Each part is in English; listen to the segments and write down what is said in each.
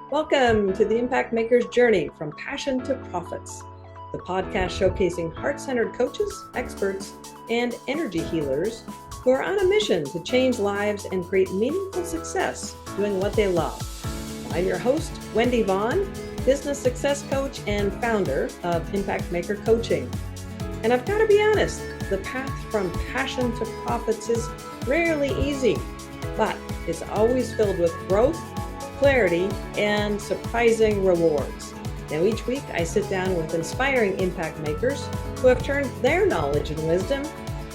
Welcome to the Impact Maker's Journey from Passion to Profits, the podcast showcasing heart-centered coaches, experts, and energy healers who are on a mission to change lives and create meaningful success doing what they love. I'm your host, Wendy Vaughan, business success coach and founder of Impact Maker Coaching. And I've got to be honest, the path from passion to profits is rarely easy, but it's always filled with growth, clarity, and surprising rewards. Now, each week I sit down with inspiring impact makers who have turned their knowledge and wisdom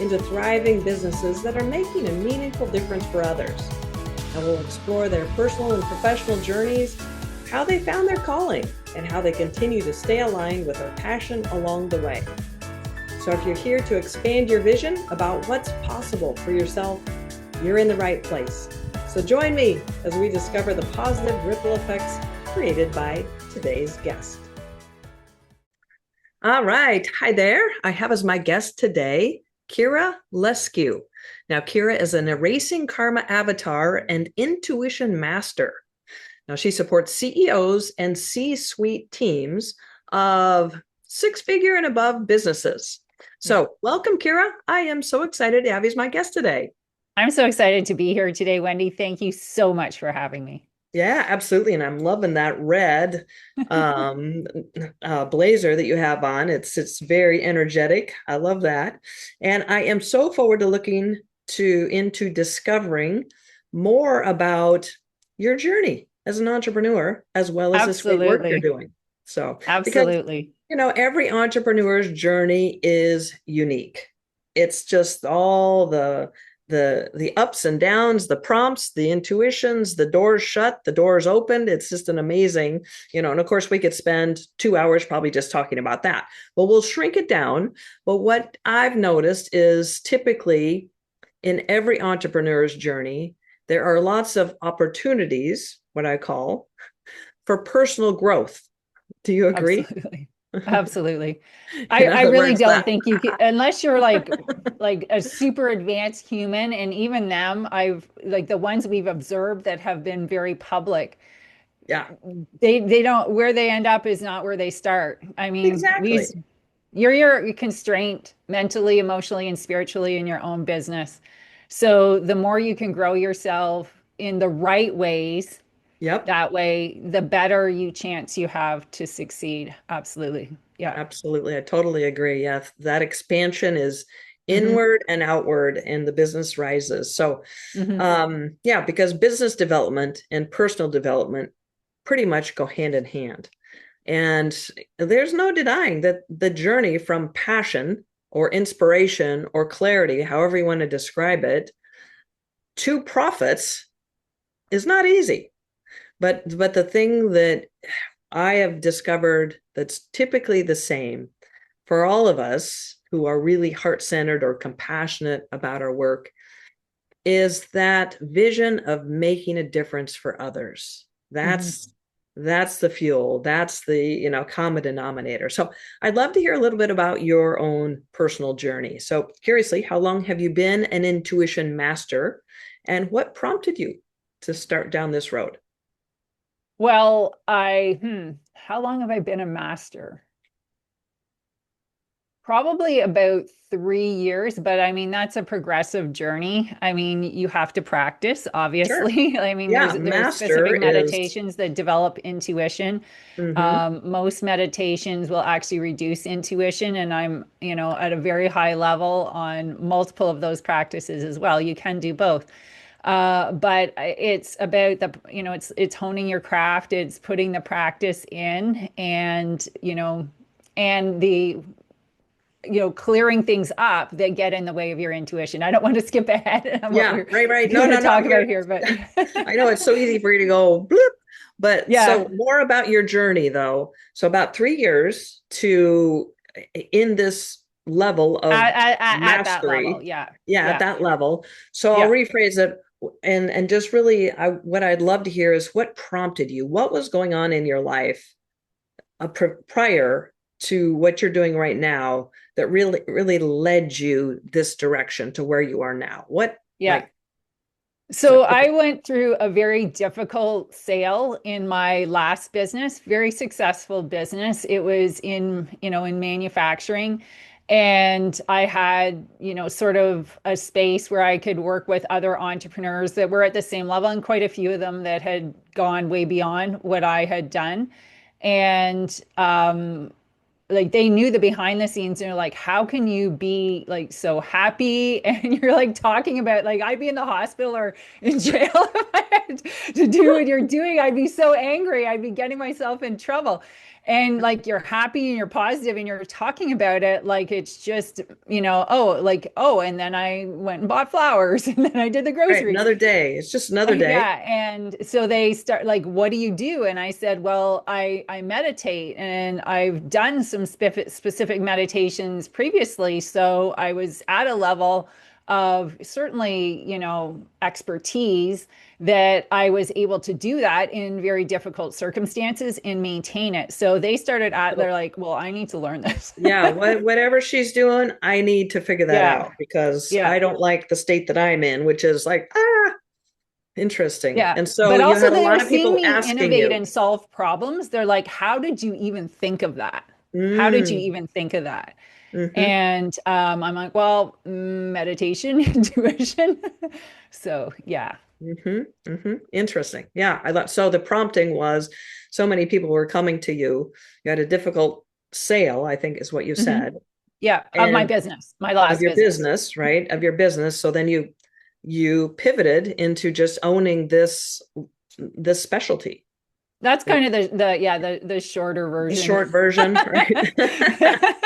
into thriving businesses that are making a meaningful difference for others. I will explore their personal and professional journeys, how they found their calling, and how they continue to stay aligned with their passion along the way. So if you're here to expand your vision about what's possible for yourself, you're in the right place. So join me as we discover the positive ripple effects created by today's guest. All right. Hi there. I have as my guest today, Kira Leskew. Now, Kira is an erasing karma avatar and intuition master. Now, she supports CEOs and C-suite teams of six-figure and above businesses. So welcome, Kira. I am so excited to have you as my guest today. I'm so excited to be here today, Wendy. Thank you so much for having me. Yeah, absolutely. And I'm loving that red blazer that you have on. It's very energetic. I love that. And I am so forward to looking into discovering more about your journey as an entrepreneur, as well as this great work you're doing. So, absolutely. Because, every entrepreneur's journey is unique. It's just all the ups and downs, the prompts, the intuitions, the doors shut, the doors opened. It's just an amazing, and of course we could spend 2 hours probably just talking about that, but we'll shrink it down. But what I've noticed is typically in every entrepreneur's journey, there are lots of opportunities, what I call, for personal growth. Do you agree? Absolutely. Absolutely. I really don't think you can, unless you're like a super advanced human. And even them, I've like the ones we've observed that have been very public. Yeah. They don't, where they end up is not where they start. I mean, exactly. You're constrained mentally, emotionally, and spiritually in your own business. So the more you can grow yourself in the right ways, yep, that way, the better chance you have to succeed. Absolutely. Yeah. Absolutely. I totally agree. Yeah. That expansion is inward and outward, and the business rises. So, yeah, because business development and personal development pretty much go hand in hand. And there's no denying that the journey from passion or inspiration or clarity, however you want to describe it, to profits is not easy. But the thing that I have discovered that's typically the same for all of us who are really heart-centered or compassionate about our work is that vision of making a difference for others. That's the fuel. That's the, common denominator. So I'd love to hear a little bit about your own personal journey. So curiously, how long have you been an intuition master, and what prompted you to start down this road? Well, how long have I been a master? Probably about 3 years, but I mean, that's a progressive journey. I mean, you have to practice, obviously. Sure. I mean, Yeah, there's specific meditations that develop intuition. Most meditations will actually reduce intuition, and I'm, at a very high level on multiple of those practices as well. You can do both. But it's about it's honing your craft, it's putting the practice in, and, and the, clearing things up that get in the way of your intuition. I don't want to skip ahead. Yeah, right. No, talk about here, but I know it's so easy for you to go bloop, but yeah. So more about your journey though. So about 3 years to in this level of at mastery. That level. Yeah. At that level. So I'll rephrase it and just really what I'd love to hear is what prompted you. What was going on in your life prior to what you're doing right now that really led you this direction to where you are now? What? Yeah. So I went through a very difficult sale in my last business, very successful business. It was in manufacturing. And I had, sort of a space where I could work with other entrepreneurs that were at the same level, and quite a few of them that had gone way beyond what I had done. And like they knew the behind the scenes, and they're like, how can you be like so happy and you're like talking about, like, I'd be in the hospital or in jail if I had to do what you're doing. I'd be so angry, I'd be getting myself in trouble. And like you're happy and you're positive and you're talking about it like it's just, and then I went and bought flowers and then I did the Right. groceries. Another day. It's just another day. Yeah, and so they start like, what do you do? And I said, well, I meditate, and I've done some specific meditations previously, so I was at a level of certainly, expertise that I was able to do that in very difficult circumstances and maintain it. So they're like, well, I need to learn this. Yeah, whatever she's doing, I need to figure that Yeah, out because yeah. I don't like the state that I'm in, which is like, interesting. Yeah. And so But you also had a they were lot of seeing people me asking innovate you. and solve problems. They're like, how did you even think of that? How did you Mm, even think of that? hmm And I'm like, well, meditation, intuition. So yeah. Interesting. Yeah, I thought so. The prompting was so many people were coming to you. You had a difficult sale, I think is what you hmm said, Yeah. Of my and business, my of last your business. business, right? Of your business. So then you pivoted into just owning this specialty. That's kind of the shorter The version. short version, right?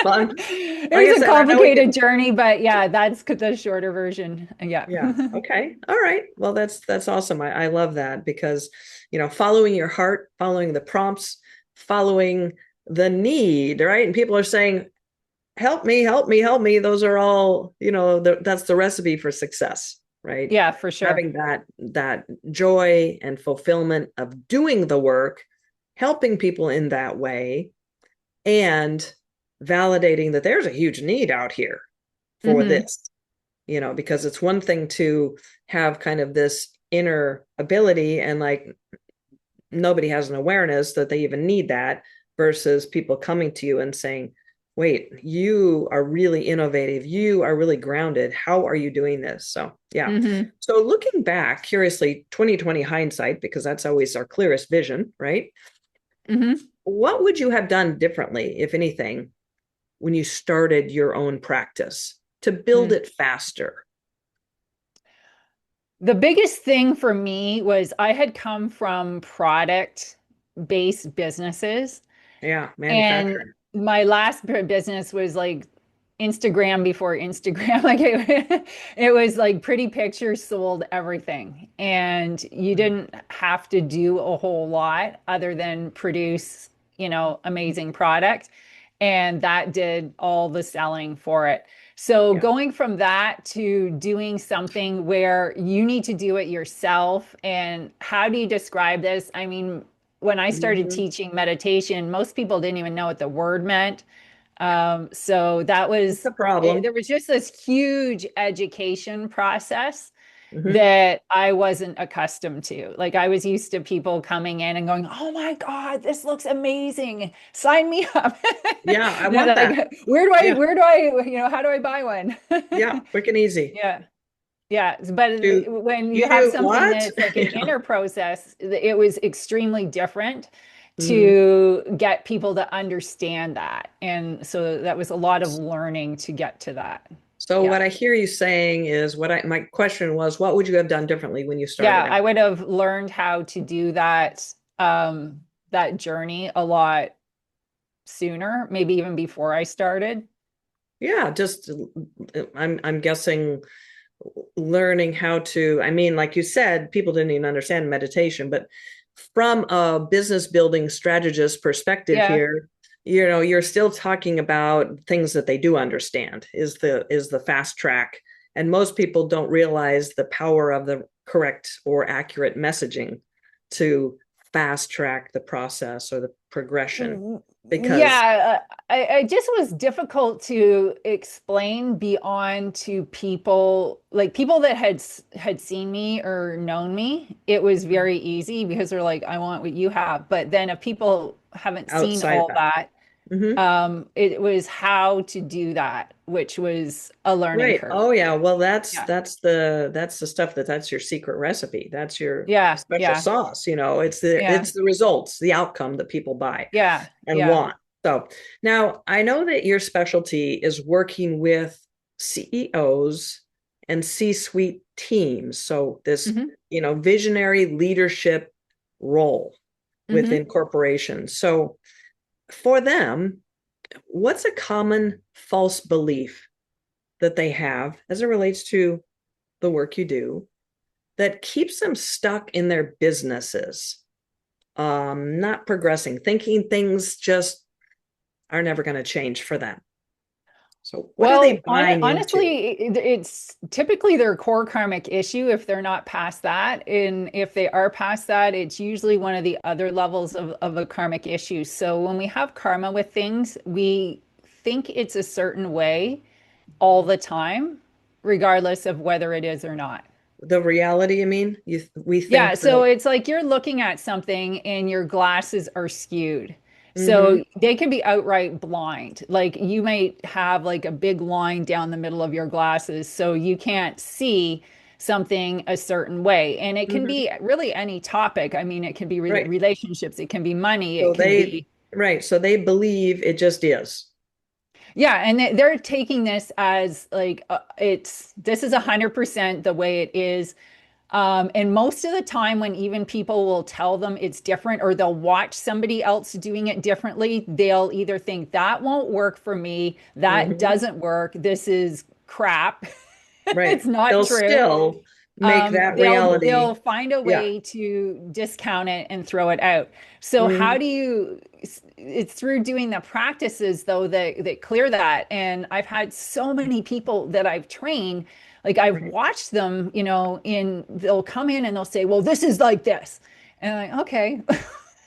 Well, like I It was a said, I know we could. complicated journey, but yeah, that's the shorter version. Yeah. Yeah. Okay. All right. Well, that's awesome. I love that because, following your heart, following the prompts, following the need, right? And people are saying, help me, help me, help me. Those are all, that's the recipe for success, right? Yeah, for sure. Having that joy and fulfillment of doing the work, helping people in that way, and validating that there's a huge need out here for hmm this, because it's one thing to have kind of this inner ability and like nobody has an awareness that they even need that versus people coming to you and saying, wait, you are really innovative, you are really grounded, how are you doing this? So yeah. hmm So looking back, curiously, 2020 hindsight, because that's always our clearest vision, right? hmm What would you have done differently, if anything, when you started your own practice to build it faster? The biggest thing for me was I had come from product-based businesses, Yeah, and manufacturing. my last business was like Instagram before Instagram. Like it was like pretty pictures sold everything. And you didn't have to do a whole lot other than produce, amazing product. And that did all the selling for it. So Yeah. going from that to doing something where you need to do it yourself. And how do you describe this? I mean, when I started Mhm. teaching meditation, most people didn't even know what the word meant. So It's a problem. there was just this huge education process Hmm. that I wasn't accustomed to. Like I was used to people coming in and going, "Oh my God, this looks amazing. Sign me up." Yeah, I And want they're that. like, Yeah. where do I, how do I buy one? Yeah, quick and easy. Yeah. Yeah, but Do when you you have do something what? that's like an Yeah. inner process, it was extremely different Mhm. to get people to understand that. And so that was a lot of learning to get to that. So Yeah. what I hear you saying is my question was, what would you have done differently when you started Yeah, I out? would have learned how to do that journey a lot sooner, maybe even before I started. Yeah, just I'm guessing learning how to, I mean, like you said, people didn't even understand meditation, but from a business building strategist perspective Yeah. here, you're still talking about things that they do understand is the fast track. And most people don't realize the power of the correct or accurate messaging to fast track the process or the progression? Mm, Because yeah, I just was difficult to explain beyond to people, like people that had seen me or known me. It was very easy because they're like, I want what you have. But then if people haven't seen outside all that. that, Hmm. it was how to do that, which was a learning Right. curve. Oh yeah. Well, that's Yeah. that's the stuff that's your secret recipe. That's your Yeah. special Yeah. sauce. Yeah. It's the results, the outcome that people buy Yeah. and Yeah. want. So now I know that your specialty is working with CEOs and C-suite teams. So this, Hmm. visionary leadership role within Hmm. corporations. So for them, what's a common false belief that they have as it relates to the work you do that keeps them stuck in their businesses, not progressing, thinking things just are never going to change for them? So, what are they Well, buying into? honestly, it's typically their core karmic issue if they're not past that. And if they are past that, it's usually one of the other levels of a karmic issue. So when we have karma with things, we think it's a certain way all the time, regardless of whether it is or not. The reality, I mean, we Yeah, think so that. it's like you're looking at something and your glasses are skewed. Mm-hmm, So they can be outright blind. Like you might have like a big line down the middle of your glasses, so you can't see something a certain way. And it can mm-hmm, be really any topic. I mean, it can be right. relationships, it can be money, it So can they, be, right. So they believe it just is. yeah. And they're taking this as like this is 100% the way it is. And most of the time, when even people will tell them it's different or they'll watch somebody else doing it differently, they'll either think that won't work for me, that Mm-hmm, doesn't work, this is crap, right. it's not They'll true. still make that reality. They'll find a Yeah. way to discount it and throw it out. So how Mm-hmm, do you, it's through doing the practices though that clear that. And I've had so many people that I've trained, like I've right. watched them, they'll come in and they'll say, well, this is like this. And I'm like, okay.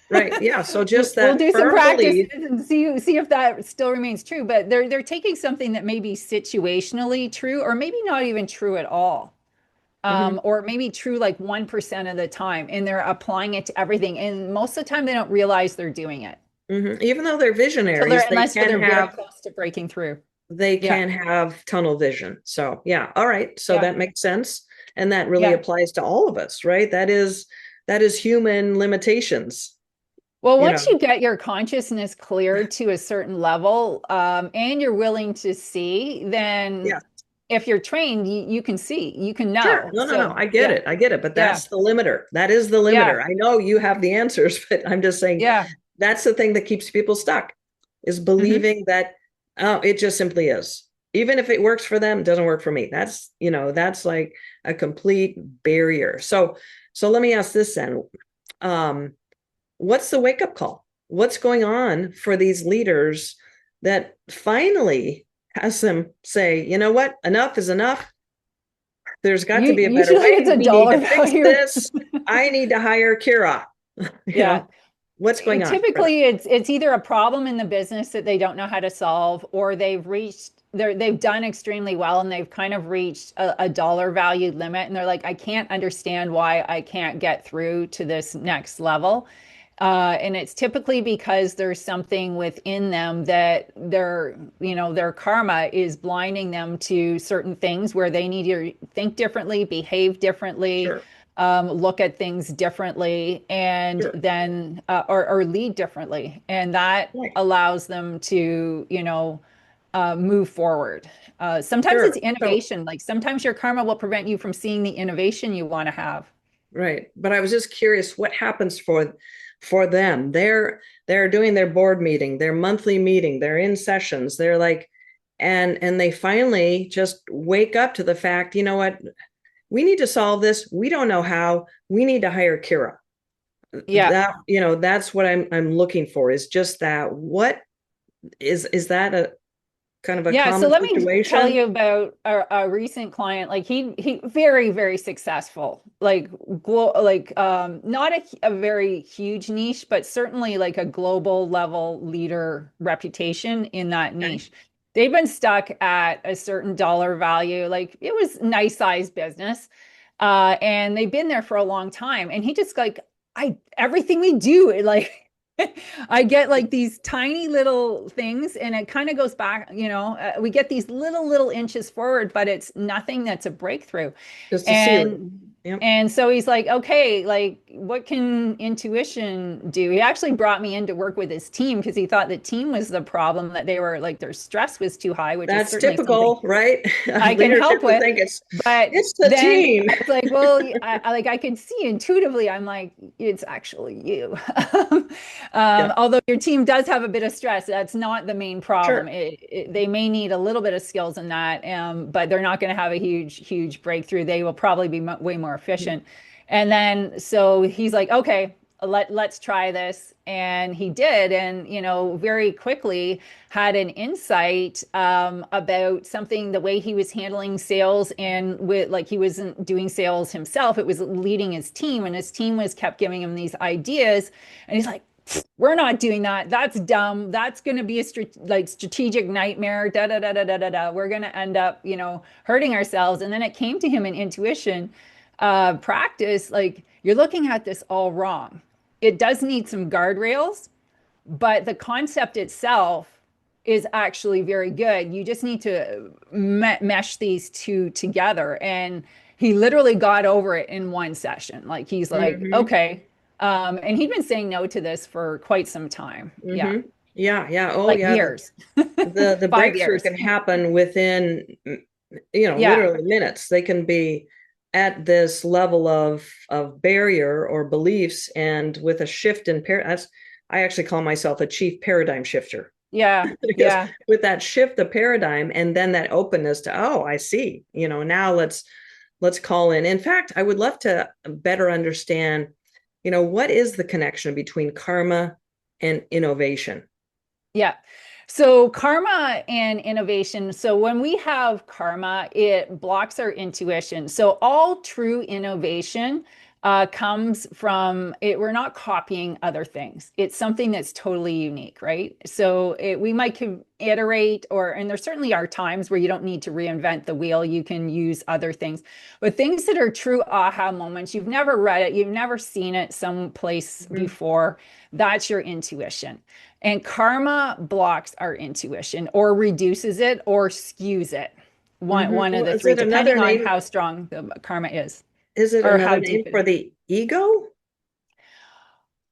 Right. Yeah. So just We'll that do some firm practices belief. and see if that still remains true. But they're taking something that may be situationally true, or maybe not even true at all, Mhm, or maybe true like 1% of the time, and they're applying it to everything. And most of the time, they don't realize they're doing it mhm. Even though they're until visionaries, they're very close to breaking through. they Yeah, can have tunnel vision. So yeah, all right. So yeah, that makes sense. And that really yeah. applies to all of us, right? That is human limitations, Well, you once know. you get your consciousness cleared to a certain level, and you're willing to see, then Yeah, if you're trained, you can see, you can sure. know. No, no, no. So I get yeah, it. I get it. But yeah, that's the limiter. That is the yeah, limiter. I know you have the answers, but I'm just saying yeah. that's the thing that keeps people stuck is Hmm. believing that, oh, it just simply is. Even if it works for them, it doesn't work for me. That's like a complete barrier. So let me ask this then. Um, what's the wake up call? What's going on for these leaders that finally has them say, you know what, enough is enough. There's got to be a better Usually it's way. a We need dollar to fix value. this. I need to hire Kira. you Yeah. know, what's going on for them? Typically it's either a problem in the business that they don't know how to solve, or they've done extremely well and they've kind of reached a dollar value limit, and they're like, I can't understand why I can't get through to this next level. And it's typically because there's something within them that their karma is blinding them to certain things where they need to think differently, behave differently, Sure, look at things differently, and sure, then or lead differently, and that right, allows them to move forward. Sometimes it's sure. So innovation. Like sometimes your karma will prevent you from seeing the innovation you want to have. right, but I was just curious what happens for them. They're doing their board meeting, their monthly meeting, they're in sessions, they're like, and they finally just wake up to the fact, you know what, we need to solve this. We don't know how. We need to hire Kira. Yeah. That's what I'm looking for is just that. What is that kind of a Yeah, so common let me tell situation? you about a recent client. Like he very, very successful. Like not a very huge niche, but certainly like a global level leader reputation in that Okay. niche. They've been stuck at a certain dollar value. Like it was nice size business. And they've been there for a long time. And he just like I everything we do, it like I get like these tiny little things, and it kind of goes back, we get these little inches forward, but it's nothing that's a breakthrough. Just a ceiling. And Yep. and so he's like, okay, like what can intuition do? He actually brought me in to work with his team because he thought the team was the problem, that they were like their stress was too high, which is That's certainly something typical, right? I can Leadership help to with. think But it's the then team. I was like, well, like I could see intuitively, I'm like, it's actually you. Yeah, Although your team does have a bit of stress, that's not the main problem. sure. They may need a little bit of skills in that, but they're not going to have a huge breakthrough. They will probably be way more efficient. And then so he's like, okay, let's try this. And he did. And, very quickly had an insight about something, the way he was handling sales, and with like he wasn't doing sales himself, it was leading his team, and his team was kept giving him these ideas. And he's like, we're not doing that. That's dumb. That's going to be a strategic nightmare. Da da da da da da da. We're going to end up, hurting ourselves. And then it came to him in intuition practice. Like you're looking at this all wrong. It does need some guardrails, but the concept itself is actually very good. You just need to mesh these two together. And he literally got over it in one session. Like he's like, Hmm. okay. And he'd been saying no to this for quite some time. Yeah. Hmm. Yeah, yeah. Oh, Like yeah. years, The five breakthrough years. can happen within, Yeah. literally minutes. They can be at this level of barrier or beliefs, and with a shift in I actually call myself a chief paradigm shifter. Yeah. Because Yeah. with that shift the paradigm and then that openness to, oh, I see, now let's call in fact, I would love to better understand, what is the connection between karma and innovation? Yeah. So karma and innovation. So when we have karma, it blocks our intuition. So all true innovation comes from it. We're not copying other things. It's something that's totally unique, right? So we might iterate, and there certainly are times where you don't need to reinvent the wheel. You can use other things, but things that are true aha moments, you've never read it, you've never seen it someplace Mm-hmm. before. That's your intuition. And karma blocks our intuition or reduces it or skews it. One of Mm-hmm. the Is three, it another depending on name? how strong the karma is Is it or another how name deep it for is. the ego?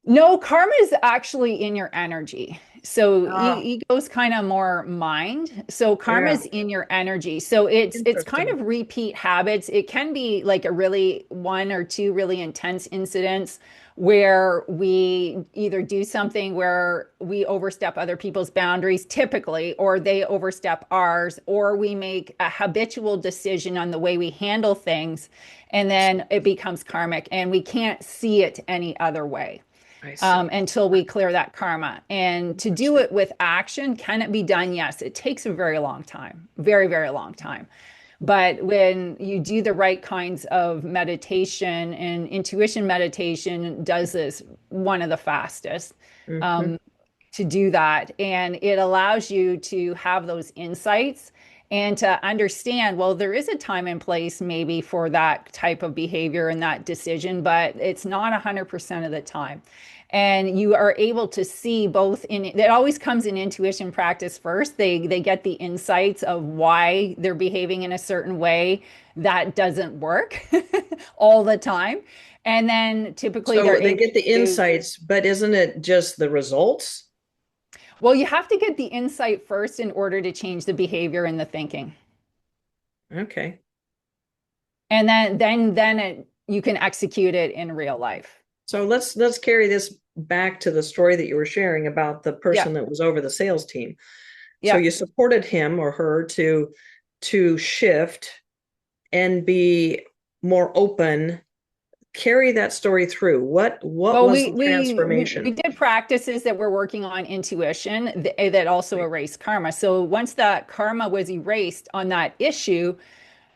No, karma is actually in your energy. So Ah, ego's kind of more mind. So karma yeah, is in your energy. So it's kind interesting. of repeat habits. It can be like a really one or two really intense incidents where we either do something where we overstep other people's boundaries typically, or they overstep ours, or we make a habitual decision on the way we handle things, and then it becomes karmic and we can't see it any other way I see. until we clear that karma. And to do Interesting. it with action, can it be done? Yes, it takes a very long time, very, very long time. But when you do the right kinds of meditation, and intuition meditation does this one of the fastest Mm-hmm. to do that. And it allows you to have those insights and to understand, well, there is a time and place maybe for that type of behavior and that decision, but it's not 100% of the time. And you are able to see both in it always comes in intuition practice first. They get the insights of why they're behaving in a certain way that doesn't work all the time. And then typically they're So they able get the to, insights, but isn't it just the results? well, you have to get the insight first in order to change the behavior and the thinking. Okay. And you can execute it in real life. So let's carry this back to the story that you were sharing about the Yeah. person that was over the sales team. So Yeah. you supported him or her to shift and be more open, carry that story through. What Well, was the transformation? we did practices that were working on intuition that also Right. erased karma. So once that karma was erased on that issue,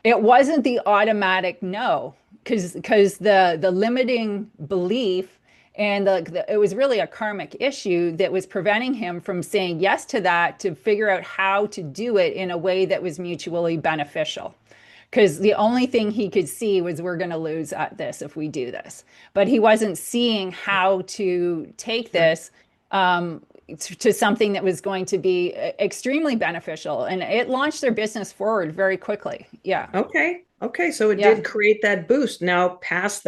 it wasn't the automatic no, because the limiting belief and it was really a karmic issue that was preventing him from saying yes to that, to figure out how to do it in a way that was mutually beneficial. Because the only thing he could see was, we're going to lose at this if we do this. But he wasn't seeing how to take Right. this to something that was going to be extremely beneficial. And it launched their business forward very quickly. Yeah. Okay. Okay. So it Yeah. did create that boost. Now past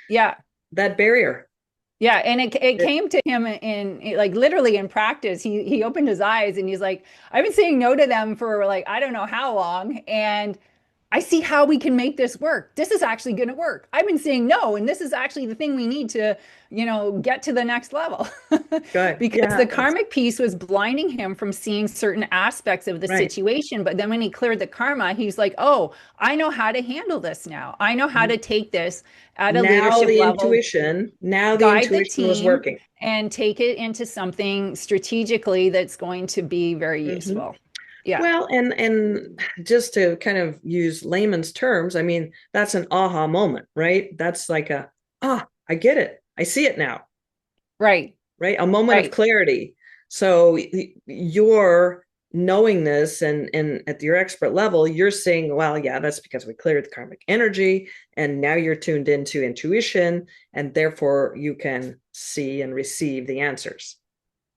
Yeah. that barrier. Yeah, and it It, came to him in like literally in practice. He opened his eyes and he's like, I've been saying no to them for like I don't know how long, and I see how we can make this work. This is actually going to work. I've been saying no, and this is actually the thing we need to, get to the next level. good. Because Yeah. the karmic piece was blinding him from seeing certain aspects of the Right. situation. But then when he cleared the karma, he's like, oh, I know how to handle this now. I know how to take this at a leadership level, Now the guide the intuition was team, working. and take it into something strategically that's going to be very Hmm. useful. Yeah. Well, and just to kind of use layman's terms, I mean, that's an aha moment, right? That's like I get it. I see it now, Right. right? A moment of Right. clarity. So you're knowing this and at your expert level, you're saying, well, yeah, that's because we cleared the karmic energy and now you're tuned into intuition and therefore you can see and receive the answers.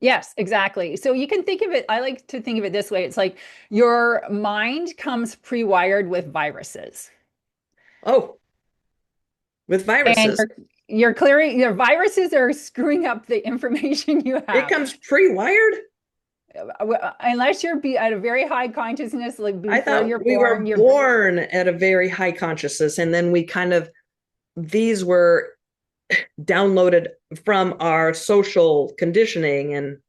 Yes, exactly. So you can think of it, I like to think of it this way. It's like your mind comes pre-wired with viruses. Oh, with And viruses, you're clearing your viruses are screwing up the information you it have. comes pre-wired. Unless you're at a very high consciousness, like I before thought you're we born, were you're born at a very high consciousness, and then we kind of these were downloaded from our social conditioning. And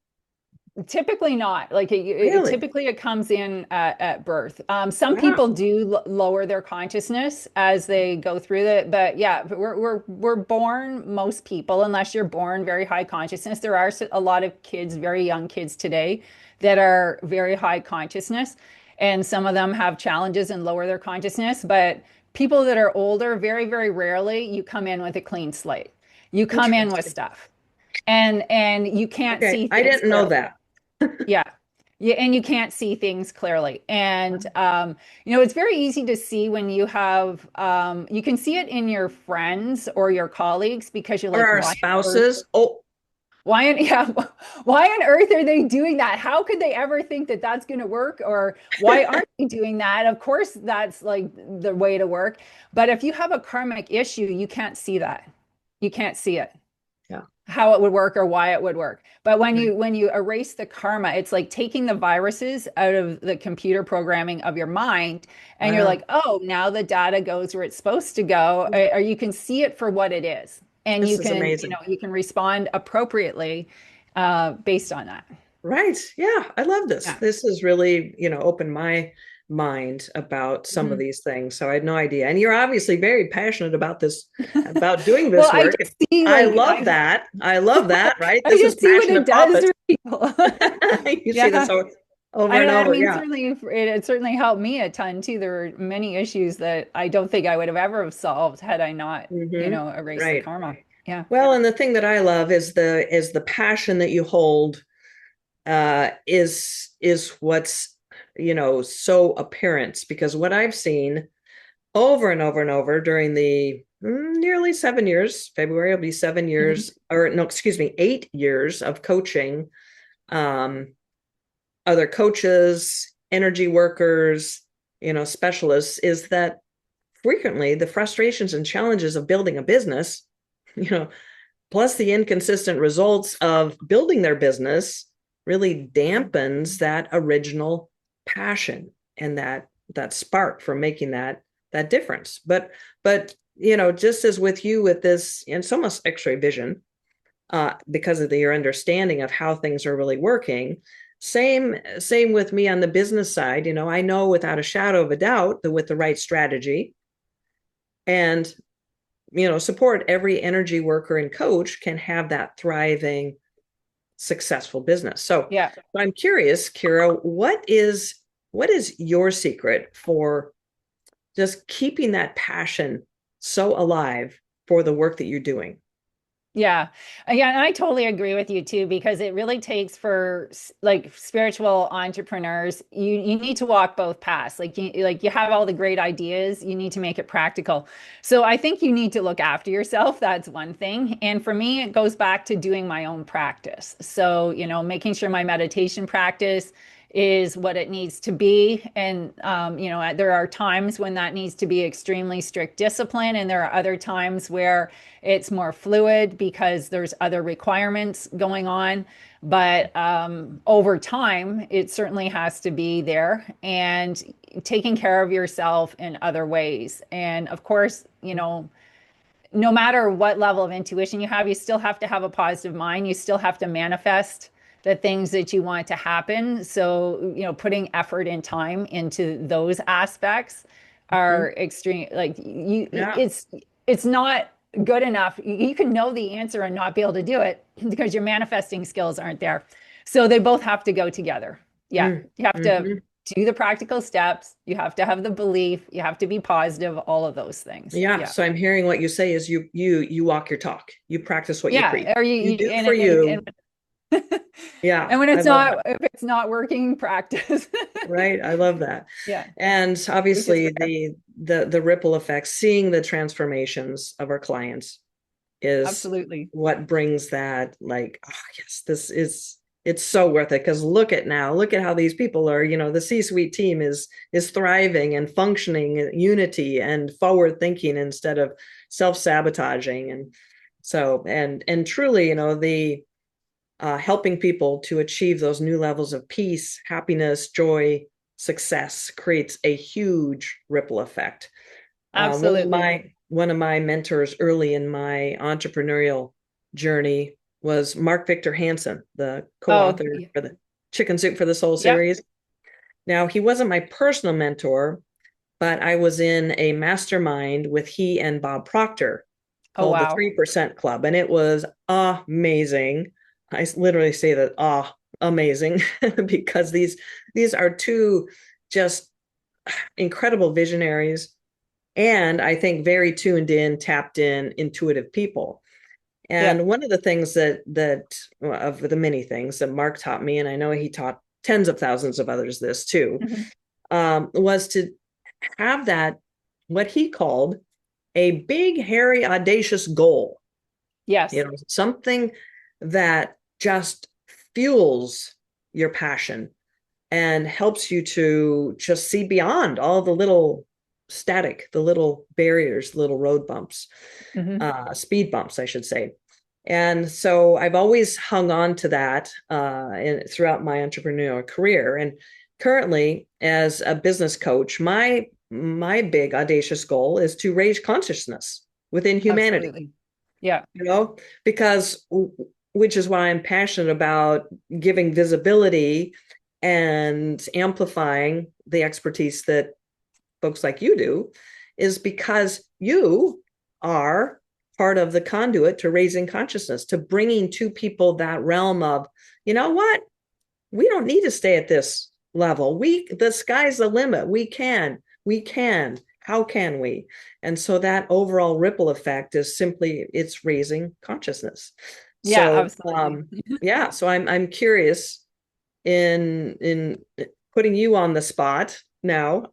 typically not. Like really, typically it comes in at birth. Some wow, people do lower their consciousness as they go through it, but yeah, we're born, most people, unless you're born very high consciousness. There are a lot of kids, very young kids today, that are very high consciousness, and some of them have challenges and lower their consciousness. But people that are older, very, very rarely you come in with a clean slate. You come in with interesting. stuff, and you can't Okay, see I things didn't know clearly. that. Yeah. Yeah, and you can't see things clearly. And it's very easy to see when you have you can see it in your friends or your colleagues, because you're Or like, our why on earth, spouses. Oh, yeah, why on earth are they doing that? How could they ever think that that's going to work? Or why aren't they doing that? Of course, that's like the way to work. But if you have a karmic issue, you can't see that. You can't see it, yeah, how it would work or why it would work. But when right. you erase the karma, it's like taking the viruses out of the computer programming of your mind, and you're Wow, like, oh, now the data goes where it's supposed to go, or you can see it for what it is, and this is amazing. you can respond appropriately based on that. Right. Yeah, I love this. Yeah. This has really, opened my mind about some of Mhm. these things. So I had no idea. And you're obviously very passionate about this, about doing Well, this I work. just see I like love that. I love that, right? I This is just see what passion to it does profit. to people. You see this Yeah. over and I over. mean, Yeah. certainly it certainly helped me a ton too. There were many issues that I don't think I would have ever have solved had I not, erased the Right. karma. Yeah. Well, and the thing that I love is the passion that you hold is what's so apparent because what I've seen over and over and over during the nearly 7 years, February will be 7 years, Mhm. or no, excuse me, 8 years of coaching um, other coaches, energy workers, specialists, is that frequently the frustrations and challenges of building a business, you know, plus the inconsistent results of building their business really dampens that original passion and that spark for making that difference. But just as with you with this, and it's almost X-ray vision, because of your understanding of how things are really working. Same with me on the business side. I know without a shadow of a doubt that with the right strategy and support every energy worker and coach can have that thriving, successful business. So Yeah. I'm curious, Kira, what is your secret for just keeping that passion so alive for the work that you're doing? Yeah. Yeah, and I totally agree with you too, because it really takes for like spiritual entrepreneurs, you need to walk both paths. Like you have all the great ideas, you need to make it practical. So I think you need to look after yourself. That's one thing. And for me, it goes back to doing my own practice. So, making sure my meditation practice is what it needs to be. And, there are times when that needs to be extremely strict discipline, and there are other times where it's more fluid because there's other requirements going on. But over time, it certainly has to be there, and taking care of yourself in other ways. And of course, no matter what level of intuition you have, you still have to have a positive mind. You still have to manifest the things that you want to happen. So, putting effort and time into those aspects are extreme. Like Yeah. it's not good enough. You can know the answer and not be able to do it because your manifesting skills aren't there. So they both have to go together. Yeah. You have to Mm-hmm. do the practical steps. You have to have the belief. You have to be positive, all of those things. Yeah. Yeah. So I'm hearing what you say is you walk your talk. You practice what you preach. Yeah, or You do and for you. Yeah, and when I it's love not, that. if it's not working, practice. Right. I love that. Yeah, And which is obviously rare. the ripple effects, seeing the transformations of our clients is Absolutely. what brings that, like, oh, yes, it's so worth it. Because look at how these people are, the C-suite team is thriving and functioning in unity and forward thinking instead of self-sabotaging. And so, and truly, the helping people to achieve those new levels of peace, happiness, joy, success creates a huge ripple effect. Uh, one of Absolutely. my one of my mentors early in my entrepreneurial journey was Mark Victor Hansen, the Oh, co-author for the Chicken Soup for the Soul yep. series. Now, he wasn't my personal mentor, but I was in a mastermind with he and Bob Proctor Oh, called the wow. 3% Club, and it was amazing. I literally say that, amazing, because these are two just incredible visionaries, and I think very tuned in, tapped in, intuitive people. Yeah. And one of the things that of the many things that Mark taught me, and I know he taught tens of thousands of others this too, Mhm. was to have that, what he called a big, hairy, audacious goal. Yes. Something that just fuels your passion and helps you to just see beyond all the little static, the little barriers, little road bumps, Hmm. speed bumps, I should say. And so I've always hung on to that throughout my entrepreneurial career. And currently, as a business coach, my big audacious goal is to raise consciousness within humanity. Absolutely. Yeah. Because which is why I'm passionate about giving visibility and amplifying the expertise that folks like you do, is because you are part of the conduit to raising consciousness, to bringing to people that realm of, you know what, we don't need to stay at this level. The sky's the limit. We can. How can we? And so that overall ripple effect is simply, it's raising consciousness. Yeah, So absolutely. yeah, so I'm curious in putting you on the spot now.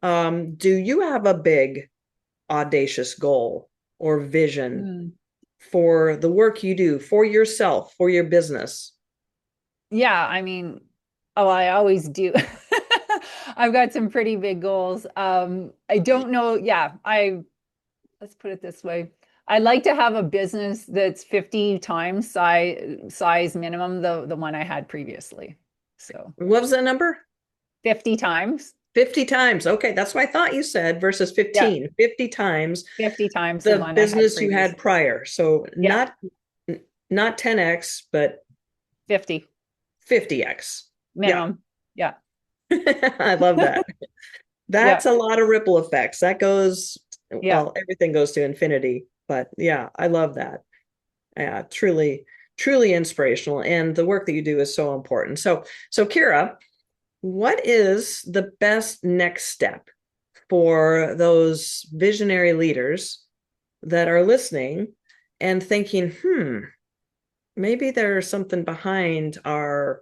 Do you have a big audacious goal or vision Mm. for the work you do, for yourself, for your business? Yeah, I mean, oh, I always do. I've got some pretty big goals. I don't know. Yeah, let's put it this way. I'd like to have a business that's 50 times size minimum, the one I had previously. So What was that number? 50 times. 50 times. Okay, that's what I thought you said versus Yeah, 15. 50 times 50 times the the one I had business you had previously. prior. So Yeah, not 10x, but 50 50x. Yeah. minimum. Yeah, I love that. yeah, That's a lot of ripple effects. That goes, yeah. well, everything goes to infinity. But yeah, I love that. Yeah, truly, truly inspirational. And the work that you do is so important. So Kira, what is the best next step for those visionary leaders that are listening and thinking, maybe there's something behind our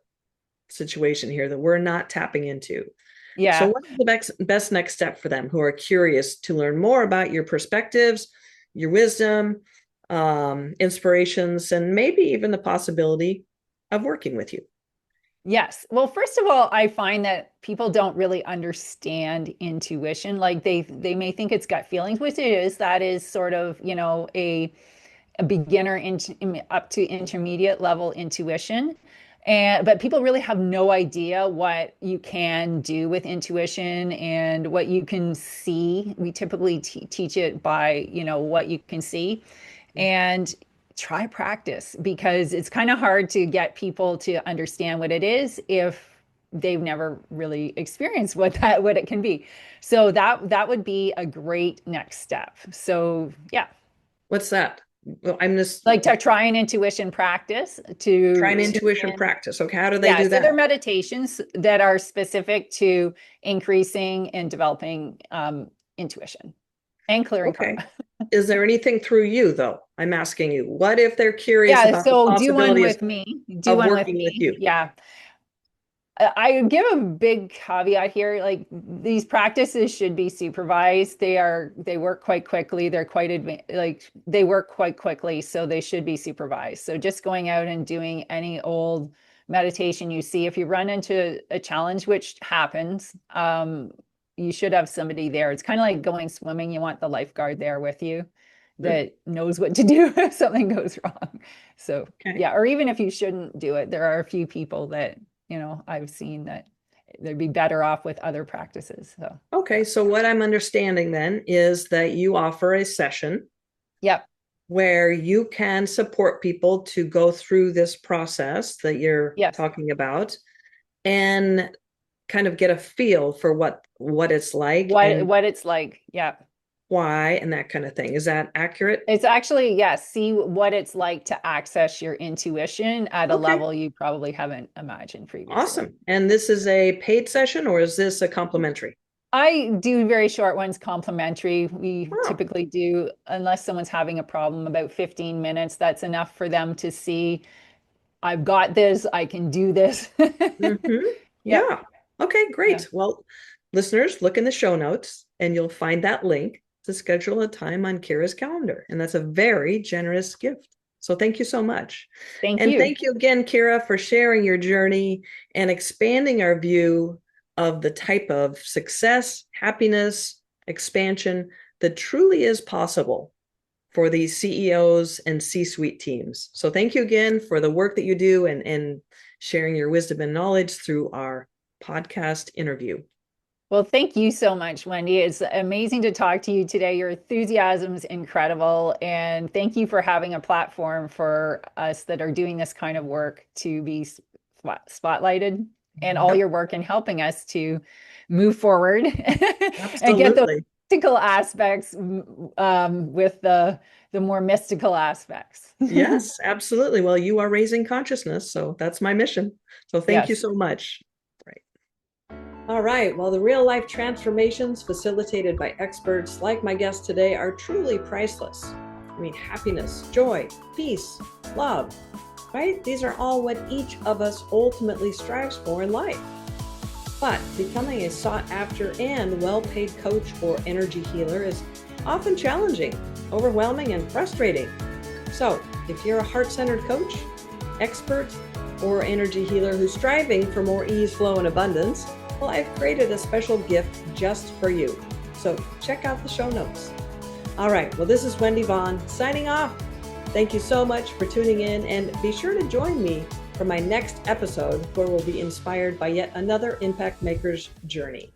situation here that we're not tapping into? So Yeah. what is the best next step for them who are curious to learn more about your perspectives, your wisdom, inspirations, and maybe even the possibility of working with you? Yes. Well, first of all, I find that people don't really understand intuition. Like they may think it's gut feelings, which it is. That is sort of, a beginner up to intermediate level intuition. But people really have no idea what you can do with intuition and what you can see. We typically teach it by, what you can see. And try practice, because it's kind of hard to get people to understand what it is if they've never really experienced what it can be. So that would be a great next step. So yeah. What's that? Well, I'm just Like to try an intuition practice try to an tune intuition in. practice. Okay, how do they Yeah, do so they're that? meditations that are specific to increasing and developing intuition and clearing Okay. karma. Is there anything through you, though? I'm asking you. What if they're curious Yeah, about the so do one possibilities with me. Do of one with working with me. you? Yeah. I give a big caveat here. Like these practices should be supervised. They work quite quickly. They're quite like they work quite quickly, so they should be supervised. So just going out and doing any old meditation you see, if you run into a challenge, which happens, you should have somebody there. It's kind of like going swimming. You want the lifeguard there with you that knows what to do if something goes wrong. So Okay. yeah, or even if you shouldn't do it, there are a few people that I've seen that they'd be better off with other practices. So Okay, so what I'm understanding then is that you offer a session yep. where you can support people to go through this process that you're Yes. talking about and kind of get a feel for what it's like and What it's like. Yeah. why and that kind of thing. Is that accurate? It's actually, yes, see what it's like to access your intuition at a Okay, level you probably haven't imagined previously. awesome. And this is a paid session or is this a complimentary? I do very short ones, complimentary. We Oh, typically do, unless someone's having a problem, about 15 minutes. That's enough for them to see, I've got this, I can do this. mm-hmm. Yeah. Yeah. Okay, Yeah. great. Well, listeners, look in the show notes and you'll find that link to schedule a time on Kira's calendar. And that's a very generous gift. So thank you so much. Thank And you. thank you again, Kira, for sharing your journey and expanding our view of the type of success, happiness, expansion that truly is possible for these CEOs and C-suite teams. So thank you again for the work that you do and sharing your wisdom and knowledge through our podcast interview. Well, thank you so much, Wendy. It's amazing to talk to you today. Your enthusiasm is incredible. And thank you for having a platform for us that are doing this kind of work to be spotlighted, and all Yep, your work in helping us to move forward and get those absolutely. mystical aspects with the more mystical aspects. Yes, absolutely. Well, you are raising consciousness, so that's my mission. So thank you Yes. so much. Right. All right. Well, the real life transformations facilitated by experts like my guest today are truly priceless. I mean, happiness, joy, peace, love, right? These are all what each of us ultimately strives for in life. But becoming a sought after and well-paid coach or energy healer is often challenging, overwhelming, and frustrating. So if you're a heart-centered coach, expert, or energy healer who's striving for more ease, flow, and abundance, well, I've created a special gift just for you. So check out the show notes. All right, well, this is Wendy Vaughan signing off. Thank you so much for tuning in, and be sure to join me for my next episode where we'll be inspired by yet another impact maker's journey.